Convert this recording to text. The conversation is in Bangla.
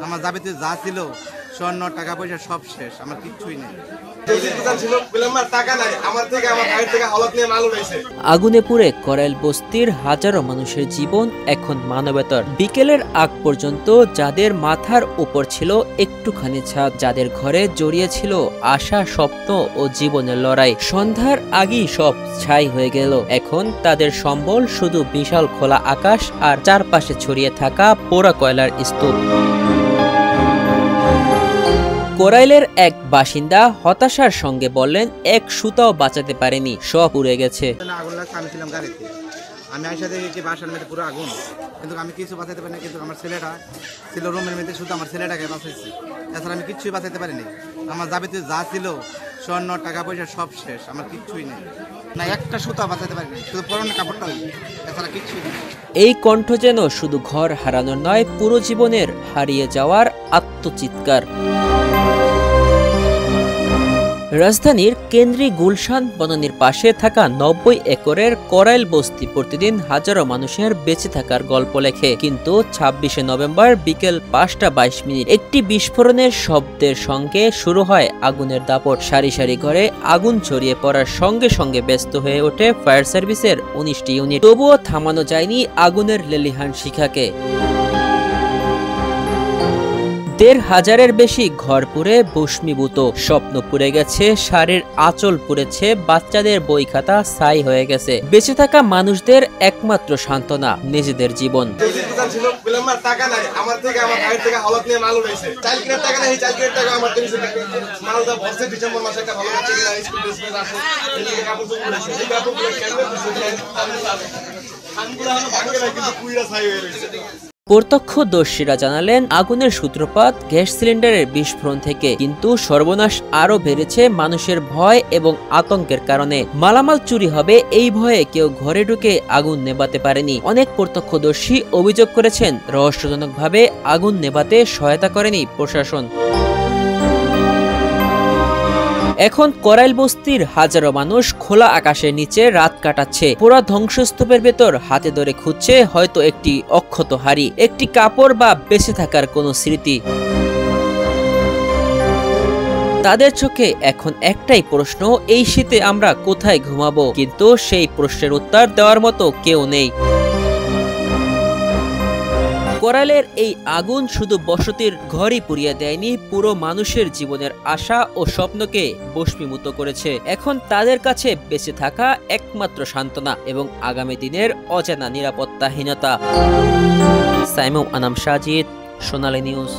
আমার যাবতীয় যা ছিল স্বর্ণ টাকা পয়সা সব শেষ, আমার কিচ্ছুই নেই। আগুনে পুড়ে করাইল বস্তির হাজারো মানুষের জীবন এখন মানবেতর। বিকেলের আগ পর্যন্ত যাদের মাথার উপর ছিল একটুখানি ছাদ, যাদের ঘরে জড়িয়ে ছিল আশা, স্বপ্ন ও জীবনের লড়াই, সন্ধ্যার আগেই সব ছাই হয়ে গেল। এখন তাদের সম্বল শুধু বিশাল খোলা আকাশ আর চারপাশে ছড়িয়ে থাকা পোড়া কয়লার স্তূপ। কোরাইলের এক বাসিন্দা হতাশার সঙ্গে বললেন, এক সুতাও বাঁচাতে পারেনি, সব উড়ে গেছে। আগুন লাগছে, আমি ছিলাম গাড়িতে, আমি আইসা দেখি বাসার মধ্যে পুরো আগুন, কিন্তু আমি কিছু বাঁচাতে পারিনি। কিন্তু আমার ছেলেটা ছিল রুমের মধ্যে, শুধু আমার ছেলেটাকে বাঁচাইছি, এছাড়া আমি কিচ্ছুই বাঁচাতে পারিনি। আমার যাবতীয় যা ছিল স্বর্ণ টাকা পয়সা সব শেষ, আমার কিচ্ছুই নেই, না একটা সুতা বাঁচাতে পারিনি, শুধু পরনের কাপড়টা নেই, এছাড়া কিচ্ছুই নেই। এই কণ্ঠ যেন শুধু ঘর হারানোর নয়, পুরো জীবনের হারিয়ে যাওয়ার আত্মচিৎকার। রাজধানীর কেন্দ্রীয় গুলশান বনানীর পাশে থাকা ৯০ একরের করাইল বস্তি প্রতিদিন হাজারো মানুষের বেঁচে থাকার গল্প লেখে। কিন্তু ২৬শে নভেম্বর বিকেল ৫টা ২২ একটি বিস্ফোরণের শব্দের সঙ্গে শুরু হয় আগুনের দাপট। সারি সারি ঘরে আগুন ছড়িয়ে পড়ার সঙ্গে সঙ্গে ব্যস্ত হয়ে ওঠে ফায়ার সার্ভিসের ১৯টি ইউনিট। তবুও থামানো যায়নি আগুনের লেলিহান শিখাকে। ১৫০০-এর বেশি ঘর পুড়ে ভস্মীভূত, স্বপ্ন পুড়ে গেছে, শাড়ির আঁচল পুড়েছে, বাচ্চাদের বই খাতা ছাই হয়ে গেছে। বেঁচে থাকা মানুষদের একমাত্র সান্ত্বনা নিজেদের জীবন। প্রত্যক্ষদর্শীরা জানালেন, আগুনের সূত্রপাত গ্যাস সিলিন্ডারের বিস্ফোরণ থেকে, কিন্তু সর্বনাশ আরো বেড়েছে মানুষের ভয় এবং আতঙ্কের কারণে। মালামাল চুরি হবে এই ভয়ে কেউ ঘরে ঢুকে আগুন নেভাতে পারেনি। অনেক প্রত্যক্ষদর্শী অভিযোগ করেছেন, রহস্যজনকভাবে আগুন নেভাতে সহায়তা করেনি প্রশাসন। এখন করাইল বস্তির হাজারো মানুষ খোলা আকাশের নিচে রাত কাটাচ্ছে। পুরো ধ্বংসস্তূপের ভেতর হাতে ধরে খুঁজছে হয়তো একটি অক্ষত হাড়ি, একটি কাপড় বা বেঁচে থাকার কোনো স্মৃতি। তাদের চোখে এখন একটাই প্রশ্ন, এই শীতে আমরা কোথায় ঘুমাবো? কিন্তু সেই প্রশ্নের উত্তর দেওয়ার মতো কেউ নেই। করাইলের এই আগুন শুধু বসতির ঘরই পুড়িয়ে দেয়নি, পুরো মানুষের জীবনের আশা ও স্বপ্নকে ভস্মীভূত করেছে। এখন তাদের কাছে বেঁচে থাকা একমাত্র সান্ত্বনা এবং আগামী দিনের অজানা নিরাপত্তাহীনতা। সাইমুম আনাম সাজিদ, সোনালী নিউজ।